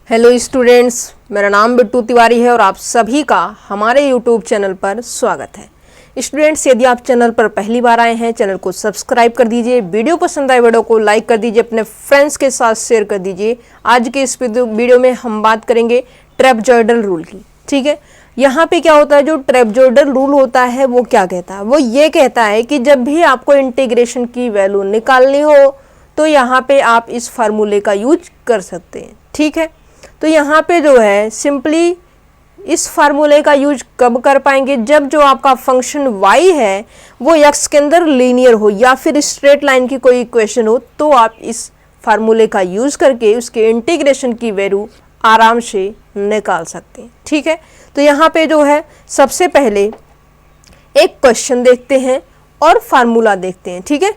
Hello students, मेरा नाम बिट्टू तिवारी है और आप सभी का हमारे यूट्यूब चैनल पर स्वागत है। स्टूडेंट्स, यदि आप चैनल पर पहली बार आए हैं, चैनल को सब्सक्राइब कर दीजिए। वीडियो पसंद आए वीडियो को लाइक कर दीजिए, अपने फ्रेंड्स के साथ शेयर कर दीजिए। आज के इस वीडियो में हम बात करेंगे ट्रेपजॉइडल रूल की। ठीक है, यहाँ पे क्या होता है, जो ट्रेपजॉइडल रूल होता है वो क्या कहता है, वो ये कहता है कि जब भी आपको इंटीग्रेशन की वैल्यू निकालनी हो तो यहाँ पे आप इस फार्मूले का यूज कर सकते हैं। ठीक है, तो यहाँ पे जो है सिंपली इस फार्मूले का यूज कब कर पाएंगे, जब जो आपका फंक्शन y है वो x के अंदर लीनियर हो या फिर स्ट्रेट लाइन की कोई इक्वेशन हो, तो आप इस फार्मूले का यूज करके उसके इंटीग्रेशन की वैल्यू आराम से निकाल सकते हैं। ठीक है, तो यहाँ पे जो है सबसे पहले एक क्वेश्चन देखते हैं और फार्मूला देखते हैं। ठीक है,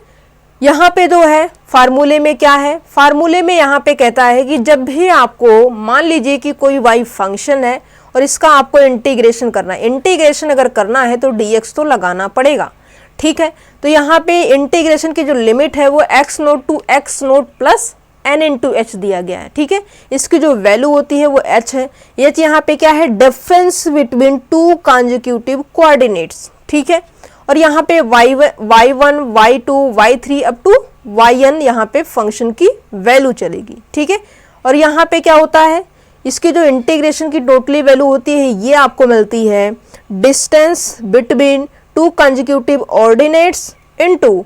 यहाँ पे जो है फार्मूले में क्या है, फार्मूले में यहाँ पे कहता है कि जब भी आपको मान लीजिए कि कोई y फंक्शन है और इसका आपको इंटीग्रेशन करना है, इंटीग्रेशन अगर करना है तो dx तो लगाना पड़ेगा। ठीक है, तो यहाँ पे इंटीग्रेशन की जो लिमिट है वो x0 to x0 plus n into h दिया गया है। ठीक है, इसकी जो वैल्यू होती है वो h है। h यहाँ पे क्या है, difference between two consecutive coordinates. ठीक है, और यहाँ पे y1, y2, y3 up to yn यहाँ पे फंक्शन की वैल्यू चलेगी। ठीक है, और यहाँ पे क्या होता है, इसकी जो इंटीग्रेशन की टोटली वैल्यू होती है ये आपको मिलती है distance between two consecutive ordinates into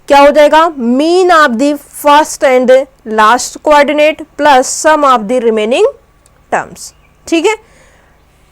क्या हो जाएगा, mean of the first and last coordinate plus sum of the remaining terms. ठीक है,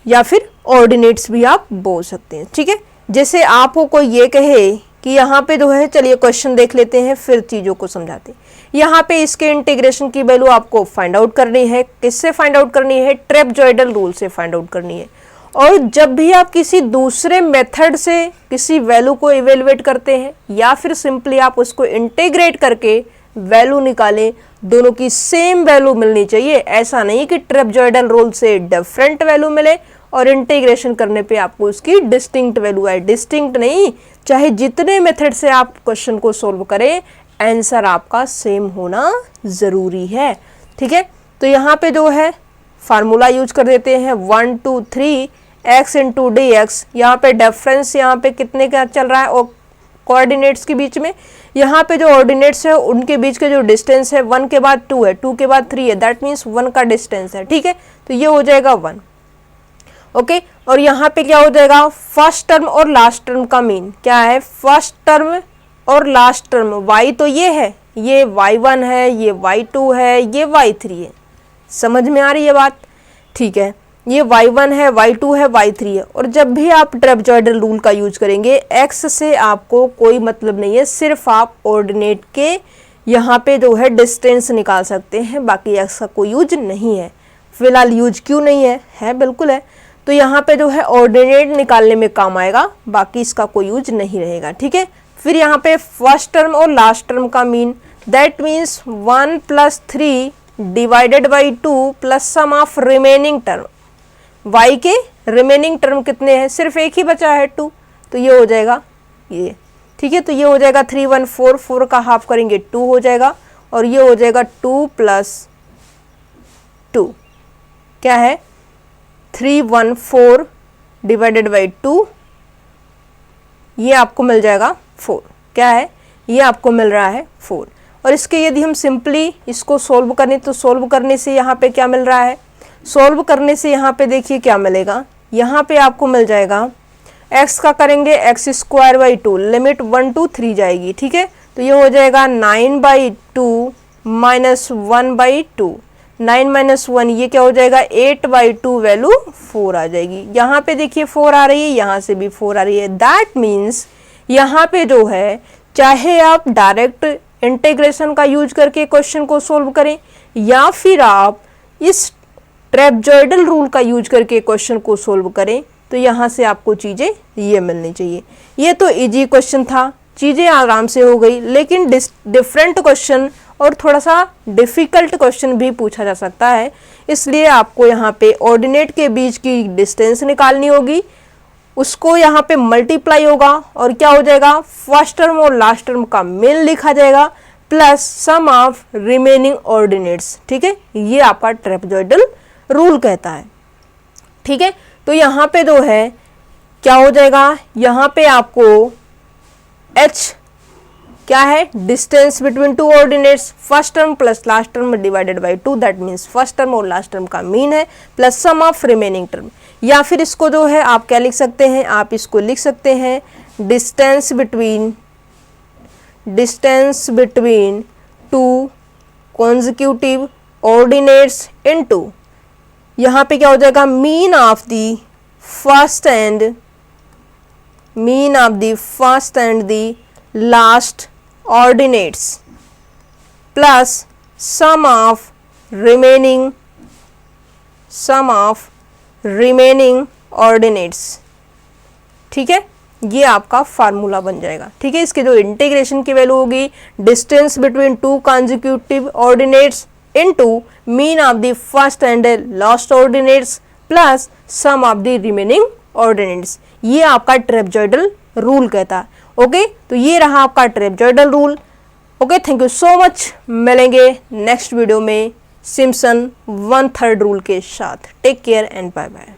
या फिर ऑर्डिनेट्स भी आप बोल सकते हैं। ठीक है, जैसे आपको कोई ये कहे कि यहाँ पे जो है, चलिए क्वेश्चन देख लेते हैं फिर चीज़ों को समझाते हैं। यहाँ पे इसके इंटीग्रेशन की वैल्यू आपको फाइंड आउट करनी है। किससे फाइंड आउट करनी है, ट्रेपजॉइडल रूल से फाइंड आउट करनी है। और जब भी आप किसी दूसरे मेथड से किसी वैल्यू को इवेलुएट करते हैं या फिर सिंपली आप उसको इंटीग्रेट करके वैल्यू निकालें, दोनों की सेम वैल्यू मिलनी चाहिए। ऐसा नहीं कि ट्रेपजॉइडल रूल से डिफरेंट वैल्यू मिले और इंटीग्रेशन करने पे आपको उसकी डिस्टिंक्ट वैल्यू आए। डिस्टिंक्ट नहीं, चाहे जितने मेथड से आप क्वेश्चन को सोल्व करें, आंसर आपका सेम होना ज़रूरी है। ठीक है, तो यहाँ पे जो है फार्मूला यूज कर देते हैं 1 2 3 x इंटू डी एक्स। यहाँ पे डिफरेंस यहाँ पे कितने का चल रहा है और कोऑर्डिनेट्स के बीच में, यहाँ पे जो ऑर्डिनेट्स है उनके बीच के जो डिस्टेंस है 1 के बाद 2 है, 2 के बाद 3 है, दैट मीन्स 1 का डिस्टेंस है। ठीक है, तो ये हो जाएगा 1। ओके, और यहाँ पे क्या हो जाएगा, फर्स्ट टर्म और लास्ट टर्म का मीन क्या है, फर्स्ट टर्म और लास्ट टर्म y तो ये है, ये y1 है, ये y2 है, ये y3 है। समझ में आ रही है बात। ठीक है, ये y1 है, y2 है, y3 है। और जब भी आप ट्रेपजॉइडल रूल का यूज करेंगे, x से आपको कोई मतलब नहीं है, सिर्फ आप ऑर्डिनेट के यहाँ पे जो है डिस्टेंस निकाल सकते हैं, बाकी x का कोई यूज नहीं है। फिलहाल यूज क्यों नहीं है, है बिल्कुल है। तो यहाँ पे जो है ऑर्डिनेट निकालने में काम आएगा, बाकी इसका कोई यूज नहीं रहेगा। ठीक है, फिर यहाँ पे फर्स्ट टर्म और लास्ट टर्म का mean, that means 1 + 3 divided by 2 plus sum of remaining term. y के रिमेनिंग टर्म कितने हैं, सिर्फ एक ही बचा है 2, तो ये हो जाएगा ये। ठीक है, तो ये हो जाएगा 3 1 4, 4 का हाफ करेंगे 2 हो जाएगा, और ये हो जाएगा 2 + 2 क्या है 3 1 4 डिवाइडेड बाई 2, ये आपको मिल जाएगा 4। क्या है, ये आपको मिल रहा है 4। और इसके यदि हम सिंपली इसको सोल्व करें तो सोल्व करने से यहाँ पे क्या मिल रहा है, सोल्व करने से यहाँ पे देखिए क्या मिलेगा, यहाँ पे आपको मिल जाएगा x का करेंगे x² / 2, लिमिट 1 to 3 जाएगी। ठीक है, तो ये हो जाएगा 9/2 - 1/2, 9 - 1 ये क्या हो जाएगा 8/2, वैल्यू 4 आ जाएगी। यहाँ पे देखिए 4 आ रही है, यहाँ से भी 4 आ रही है। दैट मीन्स यहाँ पे जो है, चाहे आप डायरेक्ट इंटीग्रेशन का यूज करके क्वेश्चन को सोल्व करें या फिर आप इस ट्रेपजॉइडल रूल का यूज करके क्वेश्चन को सोल्व करें, तो यहाँ से आपको चीज़ें ये मिलनी चाहिए। ये तो इजी क्वेश्चन था, चीज़ें आराम से हो गई, लेकिन डिफरेंट क्वेश्चन और थोड़ा सा डिफ़िकल्ट क्वेश्चन भी पूछा जा सकता है। इसलिए आपको यहाँ पे ऑर्डिनेट के बीच की डिस्टेंस निकालनी होगी, उसको यहाँ पे मल्टीप्लाई होगा और क्या हो जाएगा, फर्स्ट टर्म और लास्ट टर्म का मीन लिखा जाएगा, plus sum of remaining ordinates. ठीक है, ये आपका ट्रेपेजॉइडल रूल कहता है। ठीक है, तो यहाँ पे जो है क्या हो जाएगा, यहाँ पे आपको h क्या है, distance between two ordinates, first term plus last term divided by 2, that means first term और लास्ट टर्म का मीन है, plus sum of remaining term. या फिर इसको जो है आप क्या लिख सकते हैं, आप इसको लिख सकते हैं distance between two consecutive ordinates into, यहाँ पे क्या हो जाएगा, mean of the first and the last ordinates plus sum of remaining ordinates. ठीक है, ये आपका फार्मूला बन जाएगा। ठीक है, इसके जो इंटीग्रेशन की वैल्यू होगी, distance between two consecutive ordinates into mean of the first and last ordinates plus sum of the remaining ordinates. ये आपका ट्रेपेजॉइडल रूल कहता है। ओके, तो ये रहा आपका trapezoidal rule. Okay, thank you so much. मिलेंगे नेक्स्ट वीडियो में सिम्पसन 1/3 रूल के साथ। Take care and bye bye.